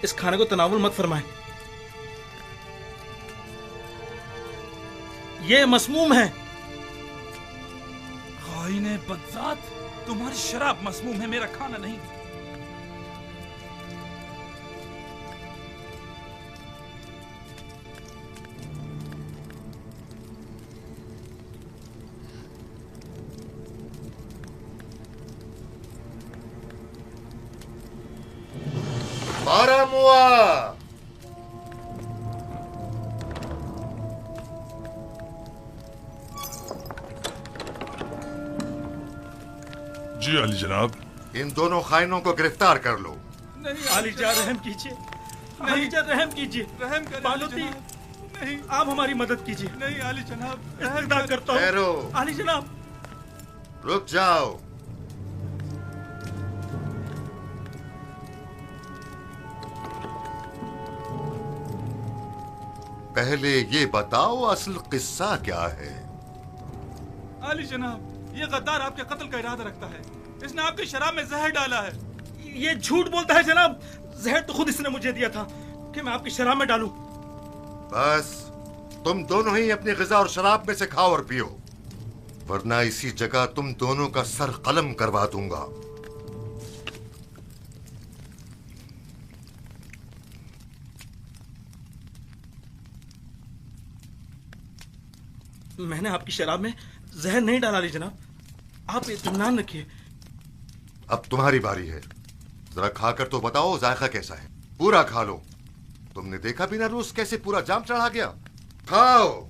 इस खाने को तनावुल मत फरमाएं। ये मसमूम है। खाइने बदजात, तुम्हारी शराब मसमूम है, मेरा खाना नहीं। मारा मुआ। जी अली जनाब। इन दोनों खाइनों को गिरफ्तार कर लो। नहीं आलीजा, रहम कीजिए। आलीजा रहम कीजिए। रहम करें बालोती, नहीं, आप हमारी मदद कीजिए। नहीं आली जनाब, इस्तग़फ़ार करता हूँ। ठहरो। आली जनाब, रुक जाओ। पहले ये बताओ असल किस्सा क्या है? आली जनाब, ये गद्दार आपके कत्ल का इरादा रखता है। इसने आपकी शराब में जहर डाला है। ये झूठ बोलता है जनाब। जहर तो खुद इसने मुझे दिया था कि मैं आपकी शराब में डालूं। बस तुम दोनों ही अपनी ग़िज़ा और शराब में से खाओ और पियो, वरना इसी जगह तुम दोनों का सर कलम करवा दूंगा। मैंने आपकी शराब में जहर नहीं डाला ली जनाब, आप इत्मीनान रखिए। अब तुम्हारी बारी है, जरा खाकर तो बताओ जायका कैसा है। पूरा खा लो। तुमने देखा बिना रोज कैसे पूरा जाम चढ़ा गया। खाओ।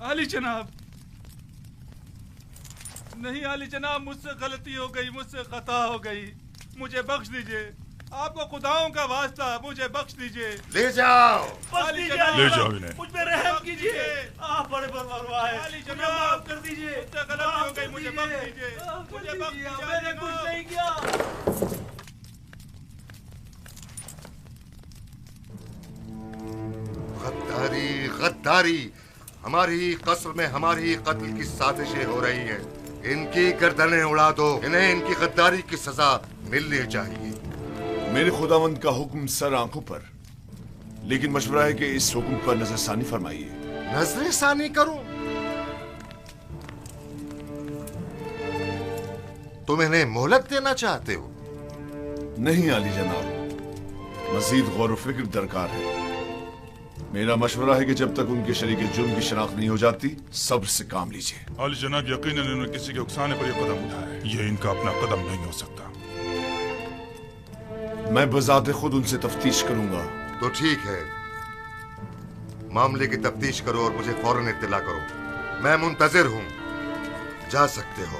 आली जनाब, नहीं आली जनाब, मुझसे गलती हो गई, मुझसे खता हो गई, मुझे बख्श दीजिए। आपको खुदाओं का वास्ता, मुझे बख्श दीजिए। ले जाओ। आली जनाब, ले जाओ इन्हें। मुझ पे रहम कीजिए। आप बड़े परवाह हैं। आली मुझे जनाब, माफ कर दीजिए। मुझसे गलती हो गई, मुझे बख्श दीजिए। मुझे बख्श दीजिए। मैंने कुछ नहीं किया। गद्दारी, गद्दारी। हमारी ही कस्र में हमारी ही कत्ल की साजिशें हो रही हैं। इनकी गर्दनें उड़ा दो। इन्हें इनकी गद्दारी की सजा मिलनी चाहिए। मेरे खुदावंद का हुक्म सर आंखों पर, लेकिन मशवरा है कि इस हुक्म पर नजरसानी फरमाइए। नजरसानी करूं? तुम इन्हें मोहलत देना चाहते हो? नहीं आली जनाब, मजीद गौर व फिक्र दरकार है। मेरा मशवरा है कि जब तक उनके शरीक जुर्म की शनाख्त नहीं हो जाती, सब्र से काम लीजिए। अली जनाब, यकीनन इन्होंने किसी के उकसाने पर यह कदम उठाया है। यह इनका अपना कदम नहीं हो सकता। मैं बजाते खुद उनसे तफ्तीश करूंगा। तो ठीक है, मामले की तफ्तीश करो और मुझे फौरन इत्तला करो। मैं मुंतजिर हूं। जा सकते हो।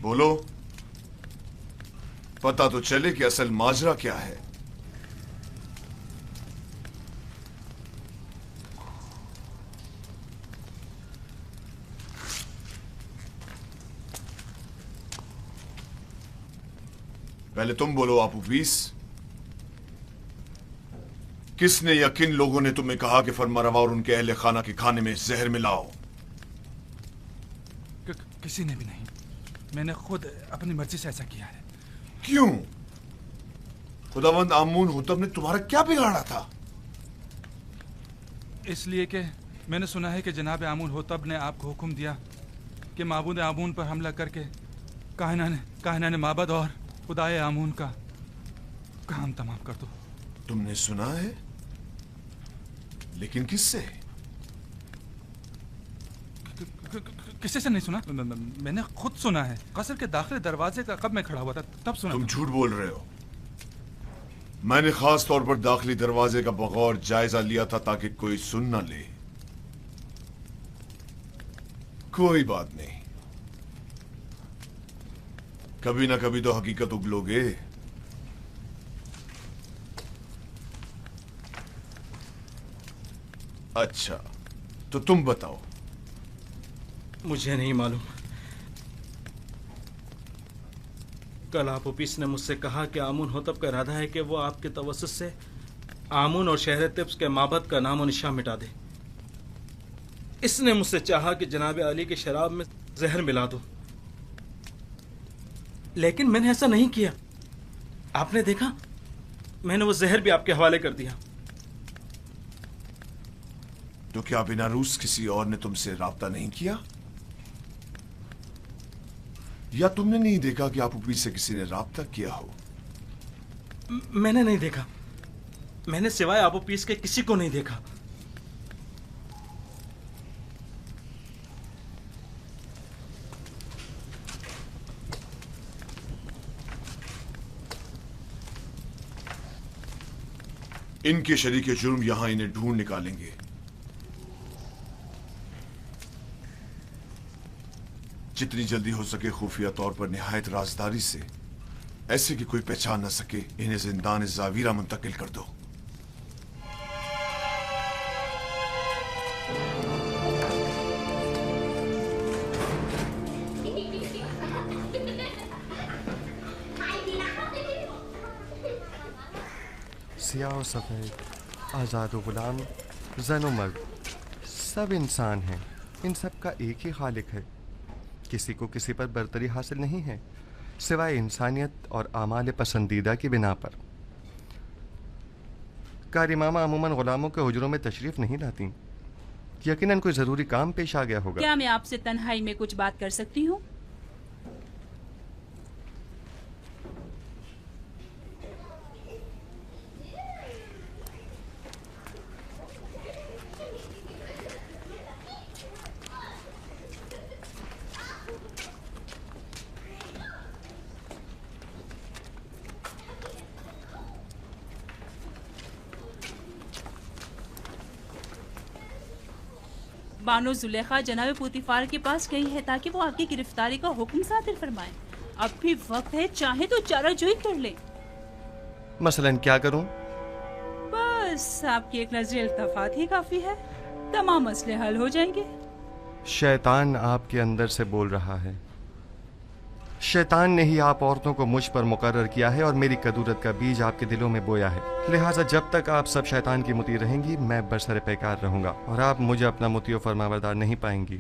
बोलो, पता तो चले कि असल माजरा क्या है। पहले तुम बोलो आपू बीस, किसने या किन लोगों ने तुम्हें कहा कि फरमारवा और उनके अहले खाना के खाने में जहर मिलाओ? किसी ने भी नहीं, मैंने खुद अपनी मर्जी से ऐसा किया है। क्यों? खुदावंद आमून हुतब ने तुम्हारा क्या बिगाड़ा था? इसलिए कि मैंने सुना है कि जनाब आमून हुतब ने आपको हुक्म दिया कि माबूद आमून पर हमला करके कायनाने माबद और खुदाए आमून का काम तमाम कर दो। तुमने सुना है? लेकिन किससे? किसी से नहीं सुना। मैंने खुद सुना है। कसर के दाखिले दरवाजे का कब मैं खड़ा हुआ था तब सुना। तुम झूठ बोल रहे हो। मैंने खास तौर पर दाखिली दरवाजे का बगौर जायजा लिया था ताकि कोई सुन न ले। कोई बात नहीं, कभी ना कभी तो हकीकत उगलोगे। अच्छा, तो तुम बताओ। मुझे नहीं मालूम। कल आप ऑफिस ने मुझसे कहा कि आमुन होतब का इरादा है कि वो आपके तवस्सुस से आमुन और शहर तिब्स के माबद का नाम और निशान मिटा दे। इसने मुझसे चाहा कि जनाब अली की शराब में जहर मिला दो, लेकिन मैंने ऐसा नहीं किया। आपने देखा, मैंने वो जहर भी आपके हवाले कर दिया। तो क्या बिना रूस किसी और ने तुमसे राब्ता नहीं किया, या तुमने नहीं देखा कि आपूपी से किसी ने राब्ता किया हो? मैंने नहीं देखा। मैंने सिवाय आबू पीस के किसी को नहीं देखा। इनके शरीके जुर्म यहां इन्हें ढूंढ निकालेंगे। जितनी जल्दी हो सके खुफिया तौर पर निहायत राजदारी से, ऐसे कि कोई पहचान न सके, इन्हें जिंदान जावीरा मुंतकिल कर दो। सियाह और सफ़ेद, आज़ाद व गुलाम, जन व मर्द, सब इंसान हैं। इन सब का एक ही खालिक है। किसी को किसी पर बरतरी हासिल नहीं है सिवाय इंसानियत और आमाल पसंदीदा की बिना पर। कारी मामा अमूमन गुलामों के हुजरों में तशरीफ़ नहीं लाती। यकीनन कोई ज़रूरी काम पेश आ गया होगा। क्या मैं आपसे तन्हाई में कुछ बात कर सकती हूँ? बानो जुलेखा जनाब पुतिफार के पास गई है ताकि वो आपकी गिरफ्तारी का हुक्म सादिर फरमाए। अब भी वक्त है, चाहे तो चाराजोई कर ले। मसलन क्या करूं? बस आपकी एक नजर इल्तफात ही काफी है, तमाम मसले हल हो जाएंगे। शैतान आपके अंदर से बोल रहा है। शैतान ने ही आप औरतों को मुझ पर मुकर्रर किया है और मेरी कदूरत का बीज आपके दिलों में बोया है। लिहाजा जब तक आप सब शैतान की मुती रहेंगी, मैं बरसरे पैकार रहूंगा और आप मुझे अपना मुती और फरमाबरदार नहीं पाएंगी।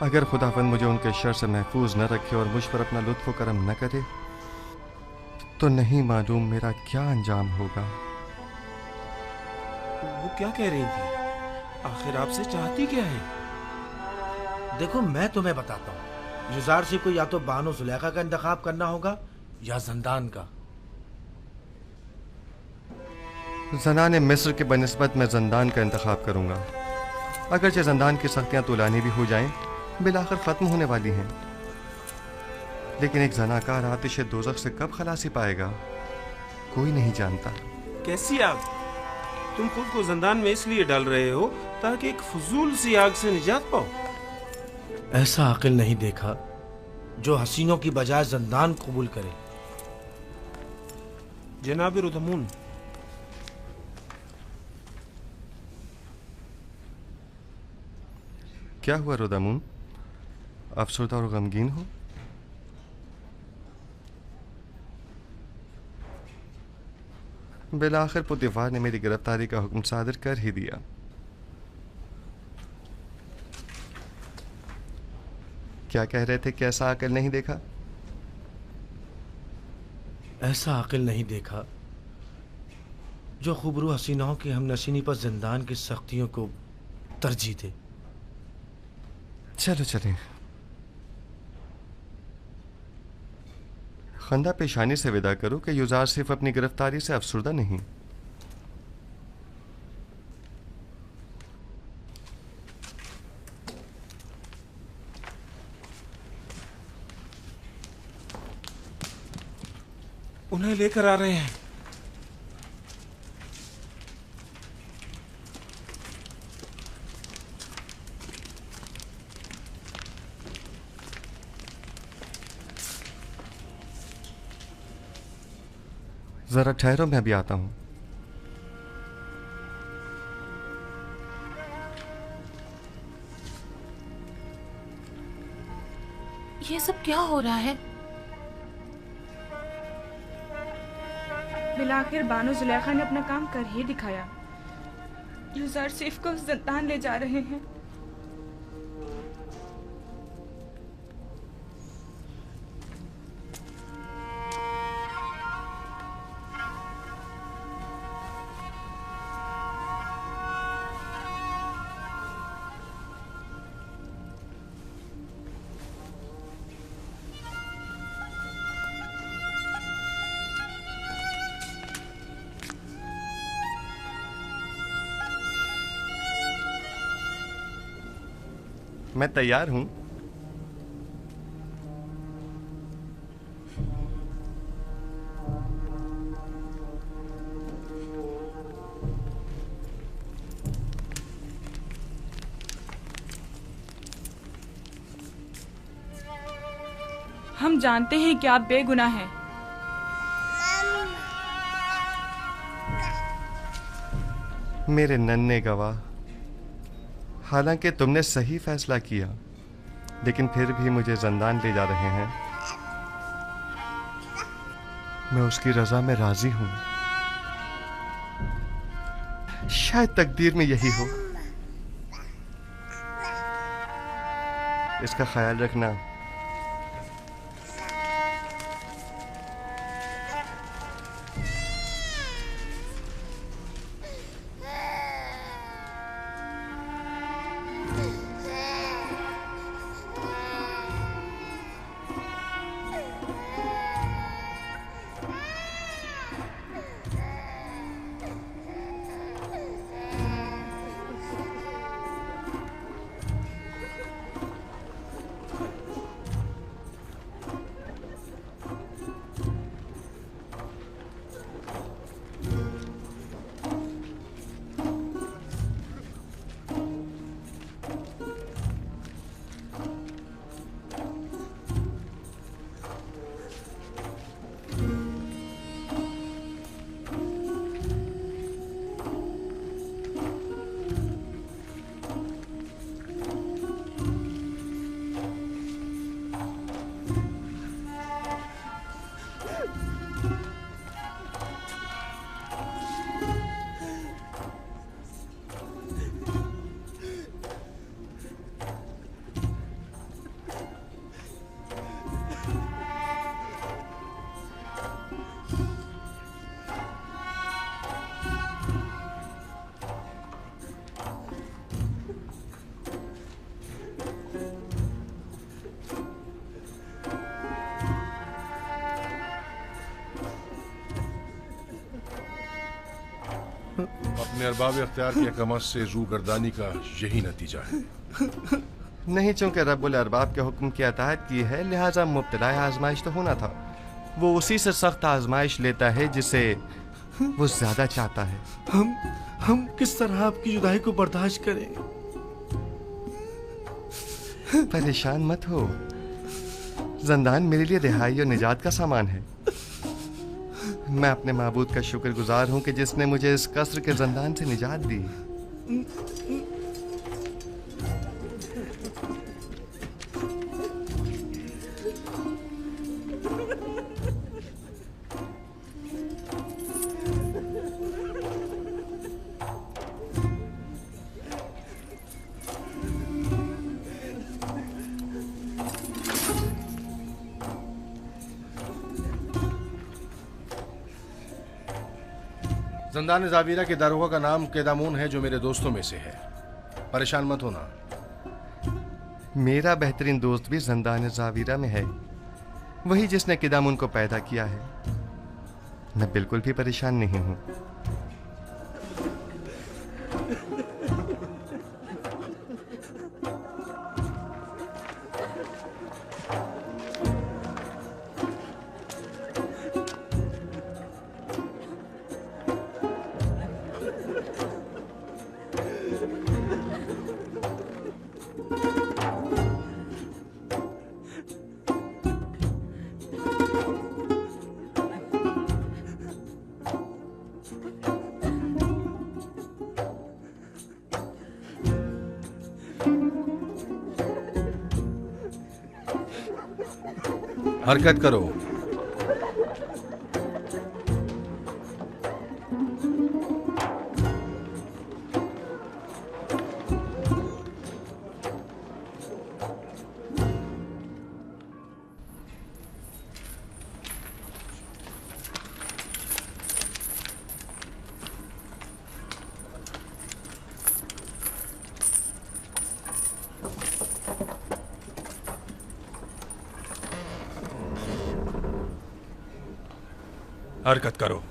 अगर खुदावंद मुझे उनके शर से महफूज न रखे और मुझ पर अपना लुत्फ़ करम न करे, तो नहीं मालूम मेरा क्या अंजाम होगा। वो क्या कह रही थी? आखिर आपसे चाहती क्या है? देखो, मैं तुम्हें बताता हूँ। युजार से को या तो बानो जुलेखा का इंतखाब करना होगा या जंदान का। ज़नाने मिस्र के बनिस्बत मैं जंदान का इंतखाब करूँगा। अगरचे जंदान की सख्तियाँ तुलानी भी हो जाएं, बिलाखिर ख़त्म होने वाली हैं, लेकिन एक जनाकार आतिश दोज़ख से कब खलासी पाएगा, कोई नहीं जानता। कैसी आग? तुम खुद को जंदान में इसलिए डाल रहे हो ताकि एक फजूल सी आग से निजात पाओ। ऐसा अकिल नहीं देखा जो हसीनों की बजाय जंदान कबूल करे। जनाब रुदमून, क्या हुआ रुदमून? अफसरदा और गमगीन हो? बिलाखिर पुतिफार ने मेरी गिरफ्तारी का हुक्म सादिर कर ही दिया। क्या कह रहे थे? कैसा अकल नहीं देखा? ऐसा अकिल नहीं देखा जो खुबरू हसीनाओं की हमनशीनी पर जिंदान की सख्तियों को तरजीह दे। चलो चलें। खंदा पेशानी से विदा करो कि युजार सिर्फ अपनी गिरफ्तारी से अफसरदा नहीं, उन्हें लेकर आ रहे हैं। जरा ठहरो, मैं अभी आता हूं। ये सब क्या हो रहा है? बिलाखिर बानो जुलेखा ने अपना काम कर ही दिखाया। यूसुफ को ज़िंदान ले जा रहे हैं। मैं तैयार हूं। हम जानते हैं कि आप बेगुनाह हैं। मेरे नन्हे गवाह, हालांकि तुमने सही फैसला किया, लेकिन फिर भी मुझे जिंदान ले जा रहे हैं। मैं उसकी रजा में राजी हूं। शायद तकदीर में यही हो। इसका ख्याल रखना। अपने अरबाब इख्तियार की हकमत से रू गर्दानी का यही नतीजा है। नहीं, चूंकि रब्बुल अरबाब के हुक्म की अताअत की है, लिहाजा मुब्तला आजमाइश तो होना था। वो उसी से सख्त आजमाइश लेता है जिसे वो ज्यादा चाहता है। हम किस तरह आपकी जुदाई को बर्दाश्त करें? परेशान मत हो, जिंदान मेरे लिए रिहाई और निजात का सामान है। मैं अपने माबूद का शुक्रगुजार हूं कि जिसने मुझे इस कसर के जिंदान से निजात दी। ज़िंदान ज़ावीरा के दारोगा का नाम केदामून है, जो मेरे दोस्तों में से है। परेशान मत होना। मेरा बेहतरीन दोस्त भी जिंदान ज़ावीरा में है, वही जिसने केदामून को पैदा किया है। मैं बिल्कुल भी परेशान नहीं हूं। हरकत करो। हरकत करो।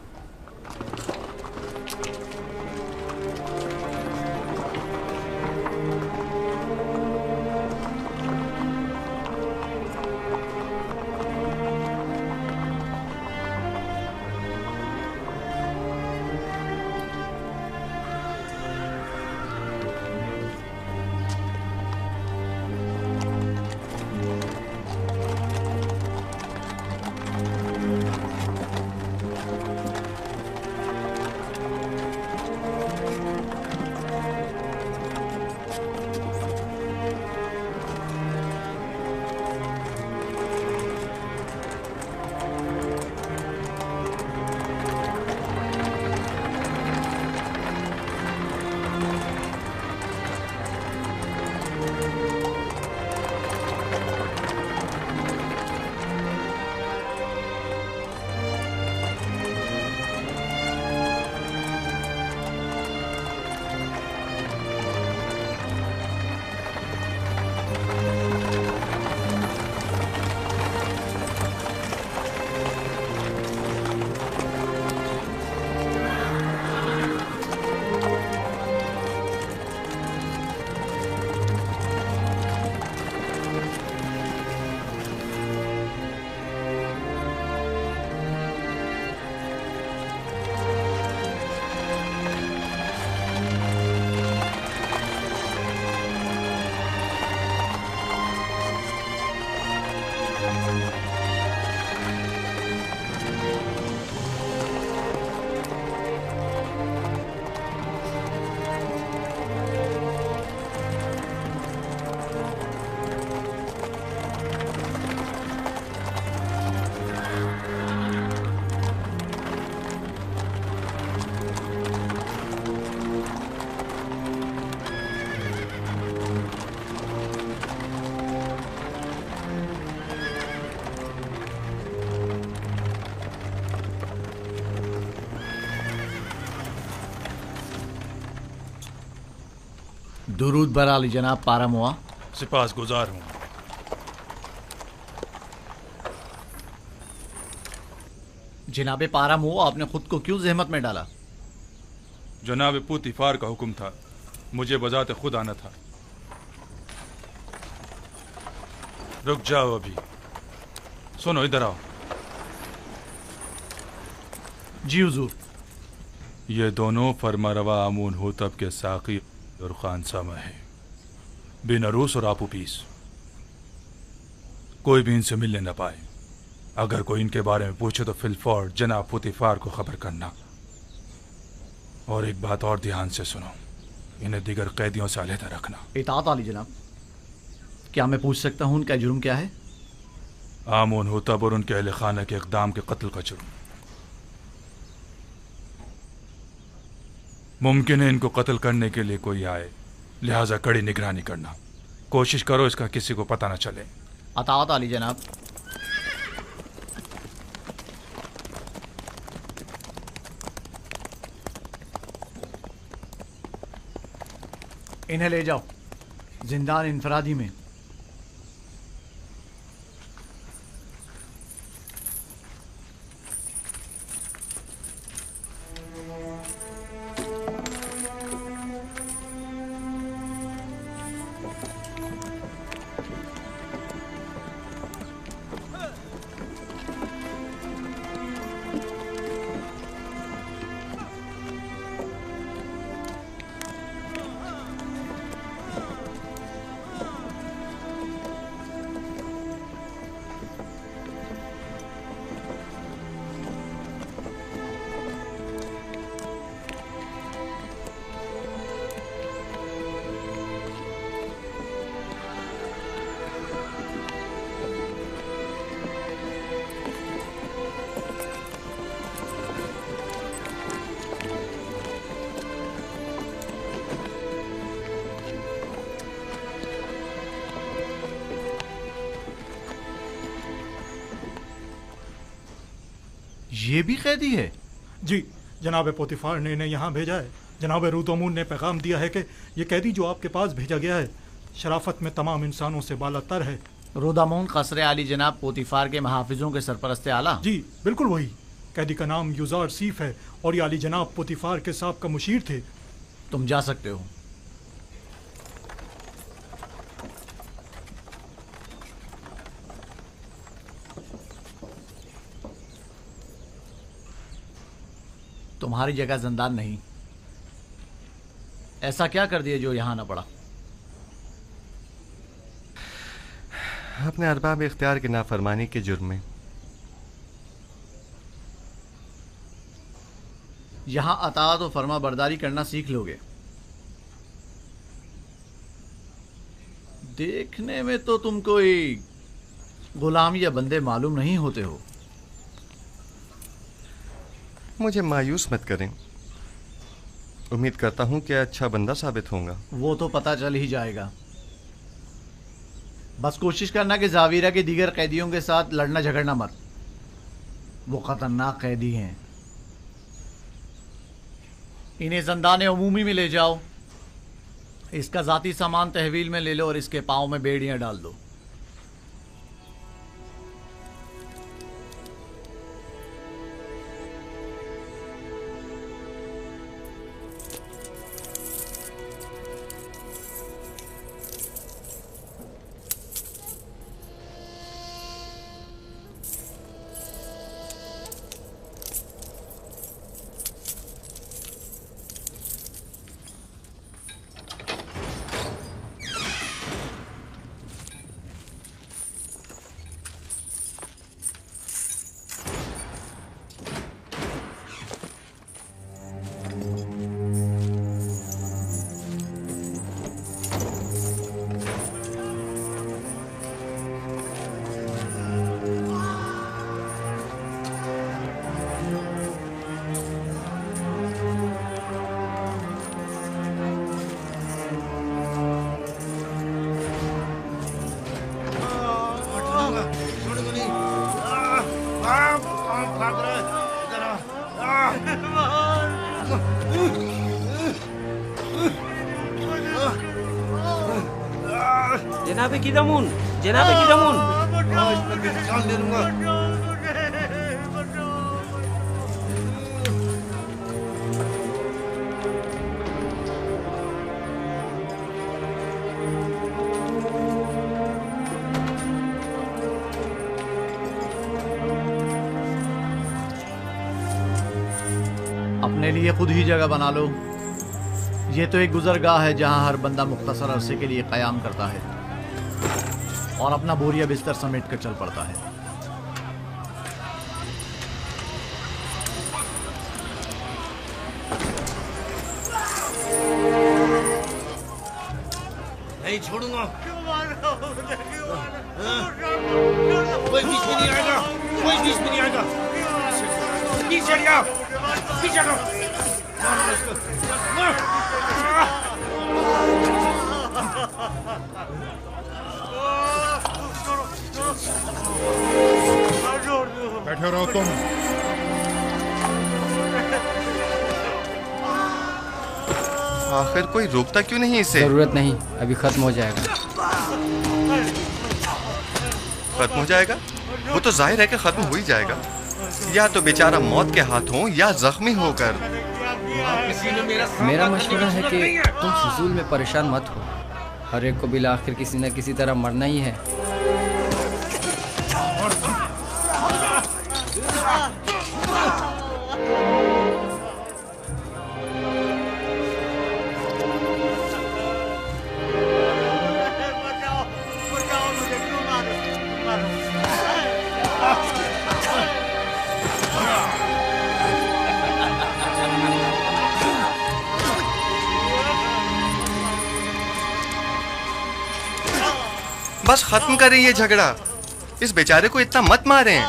दुरूद बर आली जनाब पारामुआ। सिपास गुजार हूँ। जनाब पारामुआ, आपने खुद को क्यों जहमत में डाला? जनाब पुतिफार का हुक्म था, मुझे बजाते खुद आना था। रुक जाओ अभी। सुनो, इधर आओ। जी हुजूर। ये दोनों फरमारवा आमून होतब के साकी और खानसामा है, बिन अरूस और आपू पीस। कोई भी इनसे मिलने न पाए। अगर कोई इनके बारे में पूछे तो फिलफौर जनाब पुतिफार को खबर करना। और एक बात और ध्यान से सुनो, इन्हें दीगर कैदियों से अलहदा रखना। इताअत आली जनाब। क्या मैं पूछ सकता हूँ उनका जुर्म क्या है? आमून होतब और उनके अहले खाना के इक़दाम के कत्ल का जुर्म। मुमकिन है इनको कत्ल करने के लिए कोई आए, लिहाजा कड़ी निगरानी करना। कोशिश करो इसका किसी को पता न चले। अताअत आली जनाब। इन्हें ले जाओ जिंदान इंफरादी में। ये भी कैदी है? जी, जनाब पोतीफार ने इन्हें यहाँ भेजा है। जनाब रूतोमून ने पैगाम दिया है कि ये कैदी जो आपके पास भेजा गया है शराफत में तमाम इंसानों से बालातर है। रोदामून कसरे आली जनाब पोतीफार के महाफिजों के सरपरस्ते आला? जी बिल्कुल वही। कैदी का नाम युजार सीफ है और ये आली जनाब पोतीफार के साबका मुशीर थे। तुम जा सकते हो। तुम्हारी जगह जिंदान नहीं। ऐसा क्या कर दिया जो यहां ना पड़ा? अपने अरबाब इख्तियार की नाफरमानी के जुर्म में। यहां अताअत और फर्मा बरदारी करना सीख लोगे। देखने में तो तुम कोई गुलाम या बंदे मालूम नहीं होते हो। मुझे मायूस मत करें। उम्मीद करता हूं कि अच्छा बंदा साबित होऊंगा। वो तो पता चल ही जाएगा। बस कोशिश करना कि जावीरा के दीगर कैदियों के साथ लड़ना झगड़ना मत। वो खतरनाक कैदी हैं। इन्हें ज़ंदान उमूमी में ले जाओ। इसका ज़ाती सामान तहवील में ले लो और इसके पाँव में बेड़ियाँ डाल दो। जनाब किदामून, जनाब किदामून। अपने लिए खुद ही जगह बना लो। ये तो एक गुजरगाह है जहां हर बंदा मुख्तसर अरसे के लिए क़याम करता है और अपना बोरिया बिस्तर समेट कर चल पड़ता है। नहीं छोड़ूंगा। कोई बीच में नहीं आएगा, कोई बीच में नहीं आएगा। पीछे हटिया, पीछे हटो। बैठे रहो तुम। आखिर कोई रोकता क्यों नहीं इसे? जरूरत नहीं, अभी खत्म हो जाएगा। खत्म हो जाएगा? वो तो जाहिर है कि खत्म हो ही जाएगा। या तो बेचारा मौत के हाथों या जख्मी होकर। मेरा मशवरा है कि तुम फजूल में परेशान मत हो। हर एक को बिला आखिर किसी न किसी तरह मरना ही है। बस खत्म करें ये झगड़ा। इस बेचारे को इतना मत मारें।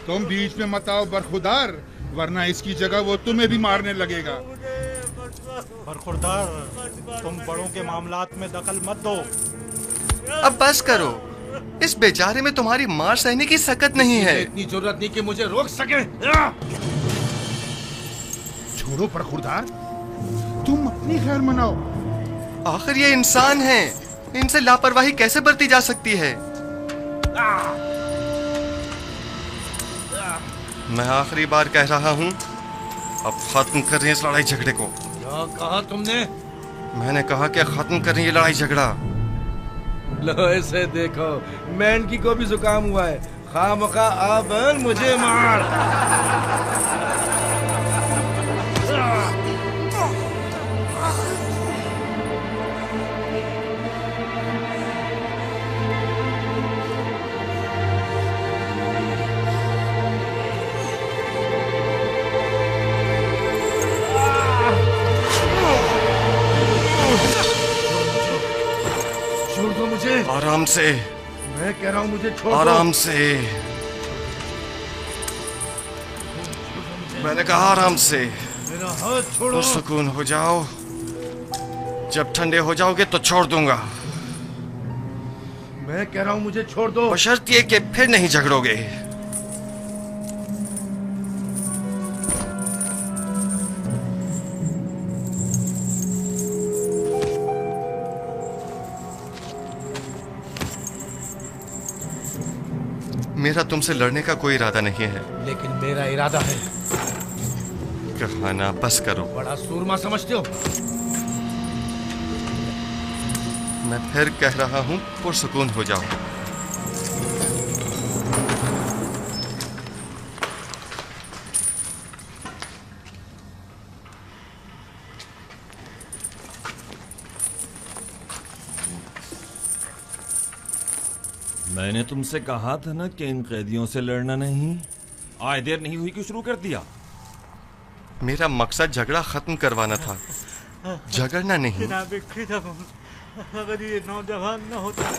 तुम बीच में मत आओ बरखुरदार, वरना इसकी जगह वो तुम्हें भी मारने लगेगा। बरखुरदार, तुम बड़ों के मामलात में दखल मत दो। अब बस करो। इस बेचारे में तुम्हारी मार सहने की सकत नहीं है। इतनी जरूरत नहीं कि मुझे रोक सके। छोड़ो बरखुरदार, तुम अपनी खैर मनाओ। आखिर ये इंसान हैं, इनसे लापरवाही कैसे बरती जा सकती है? मैं आखिरी बार कह रहा हूँ, अब खत्म कर रही है इस लड़ाई झगड़े को। क्या कहा तुमने? मैंने कहा कि खत्म कर रही है लड़ाई झगड़ा। लो इसे देखो, मैंकी को भी जुकाम हुआ है। खामखा अब मुझे मार। छोड़ दो मुझे। आराम से। मैं कह रहा हूँ मुझे छोड़ दो। आराम से। मैंने कहा आराम से। मेरा हाथ छोड़ो। सुकून हो जाओ, जब ठंडे हो जाओगे तो छोड़ दूंगा। मैं कह रहा हूँ मुझे छोड़ दो। बशर्त ये कि फिर नहीं झगड़ोगे। मेरा तुमसे लड़ने का कोई इरादा नहीं है। लेकिन मेरा इरादा है। कहाना बस करो। बड़ा सूरमा समझते हो? मैं फिर कह रहा हूं, पुरसुकून हो जाओ। मैंने तुमसे कहा था ना कि इन कैदियों से लड़ना नहीं। आए देर नहीं हुई कि शुरू कर दिया। मेरा मकसद झगड़ा खत्म करवाना था, झगड़ना नहीं। जनाब क़िदामून, अगर ये नौजवान न होता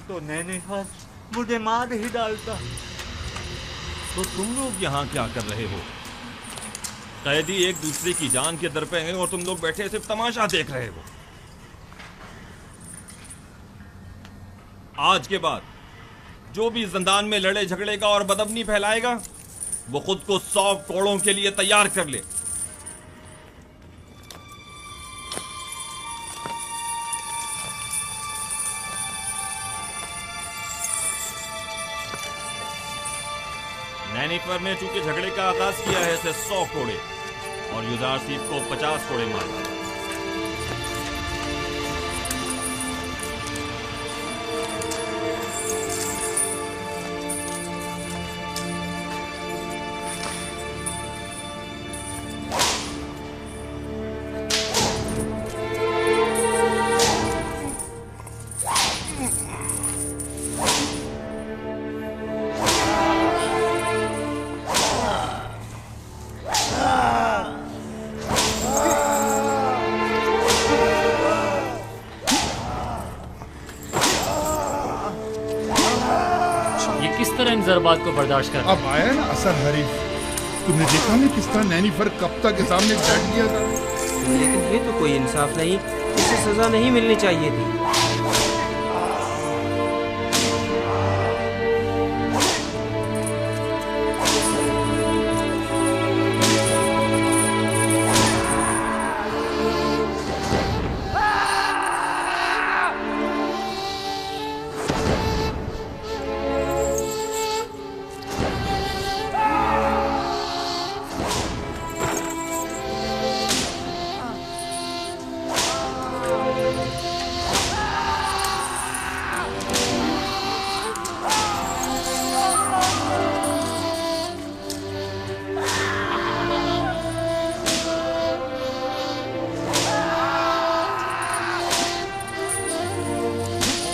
तो नैनीफर मुझे मार ही डालता। तो तुम लोग यहाँ क्या कर रहे हो? कैदी एक दूसरे की जान के दर पे हैं और तुम लोग बैठे सिर्फ तमाशा देख रहे हो। आज के बाद जो भी जिंदान में लड़े झगड़ेगा और बदअमनी फैलाएगा, वो खुद को 100 कोड़ों के लिए तैयार कर ले। नैनीफर ने चूंकि झगड़े का आगाज किया है, इसे 100 कोड़े और युजारसीफ को 50 कोड़े मारा। जरबात को बर्दाश्त कर। अब आया ना असर हरीफ। तुमने देखा नहीं किस तरह नैनीफर कप्ता के सामने डट गया था। लेकिन ये तो कोई इंसाफ नहीं, इसे सजा नहीं मिलनी चाहिए थी।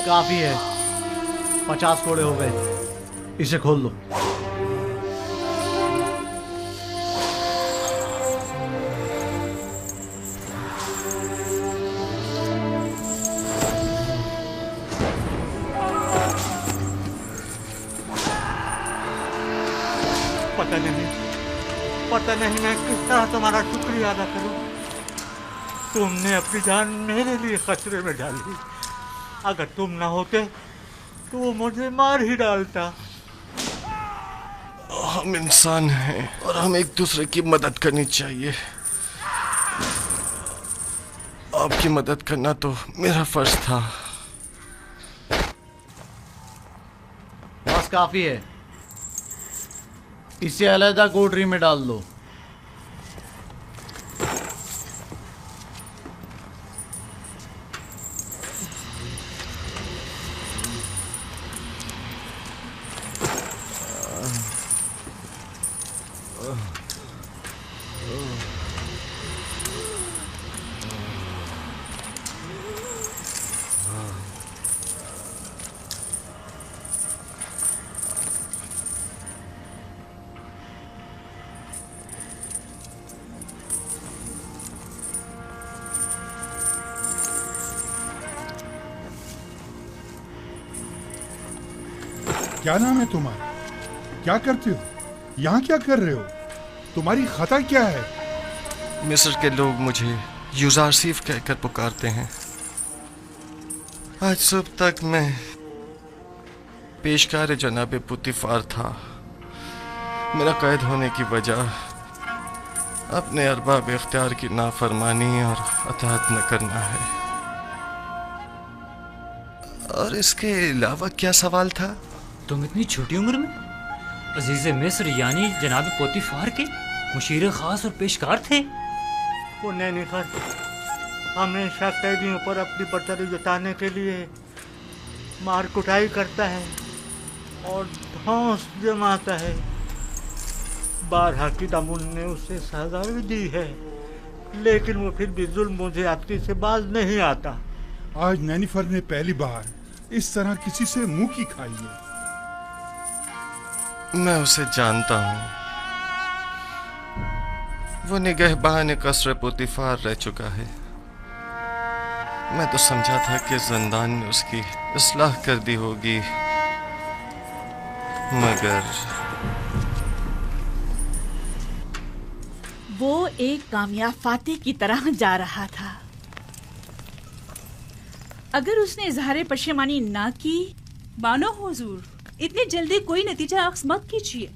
काफी है, 50 कोड़े हो गए। इसे खोल दो। पता नहीं मैं किस तरह तुम्हारा शुक्रिया अदा करूं। तुमने अपनी जान मेरे लिए खतरे में डाली। अगर तुम ना होते तो वो मुझे मार ही डालता। हम इंसान हैं और हमें एक दूसरे की मदद करनी चाहिए। आपकी मदद करना तो मेरा फर्ज था। बस काफी है, इसे अलग कोठरी में डाल दो। क्या नाम है तुम्हारा? क्या करते हो? यहाँ क्या कर रहे हो? तुम्हारी खता क्या है? मिस्र के लोग मुझे यूजारसीफ कहकर पुकारते हैं। आज सुबह तक मैं पेशकार जनाब पुतिफार था। मेरा कैद होने की वजह अपने अरबाब इख्तियार की नाफरमानी और अताअत न करना है। और इसके अलावा क्या सवाल था? तुम इतनी छोटी उम्र में अजीज मिस्र यानी जनाब पोतीफार के मुशीर खास और पेशकार थे? वो नैनीखर हमेशा कैदियों पर अपनी बर्तरी जताने के लिए मार कुटाई करता है और धौंस जमाता है। बारहा की दामुन ने उसे सजा भी दी है, लेकिन वो फिर भी जुल्म मुझे आपकी से बाज नहीं आता। आज नैनीफर ने पहली बार इस तरह किसी से मुंह की खाई है। मैं उसे जानता हूँ। वो निगहबान कसर पुतिफार रह चुका है। मैं तो समझा था कि जिंदान ने उसकी इस्लाह कर दी होगी, मगर वो एक कामयाब फातिह की तरह जा रहा था। अगर उसने इजहार पशेमानी ना की। बानो हुजूर, इतनी जल्दी कोई नतीजा अख्स मत कीजिए।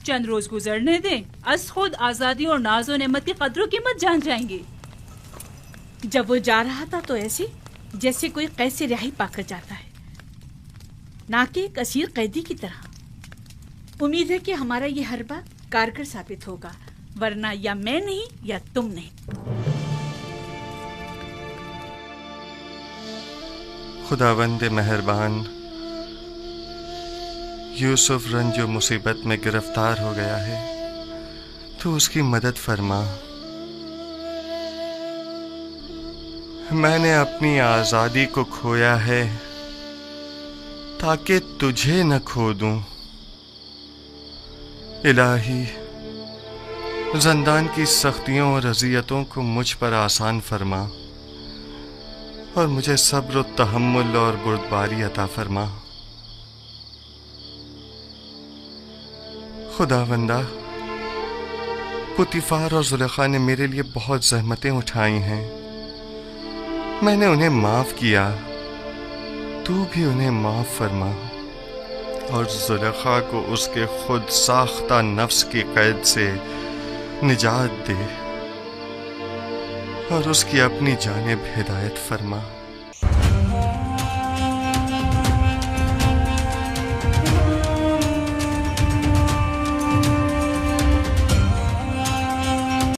चंद रोज गुजरने दें, अस खुद आजादी और नाजो नेमत की कदरों कीमत जान जाएंगे। जब वो जा रहा था तो ऐसे जैसे कोई कैद से रिहाई पाकर जाता है, ना कि एक असीर कैदी की तरह। उम्मीद है कि हमारा ये हरबा कारगर साबित होगा, वरना या मैं नहीं या तुम नहीं। खुदावंद मेहरबान, यूसुफ रंजो मुसीबत में गिरफ्तार हो गया है, तो उसकी मदद फरमा। मैंने अपनी आजादी को खोया है ताकि तुझे न खो दूं। इलाही, जिंदान की सख्तियों और अजियतों को मुझ पर आसान फरमा और मुझे सब्र, तहम्मुल और बुर्दबारी अता फरमा। खुदावंदा, पुतिफार और जुलेखा ने मेरे लिए बहुत जहमतें उठाई हैं। मैंने उन्हें माफ किया, तू भी उन्हें माफ फरमा और जुलेखा को उसके खुद साख्ता नफ्स की कैद से निजात दे और उसकी अपनी जानिब हिदायत फरमा।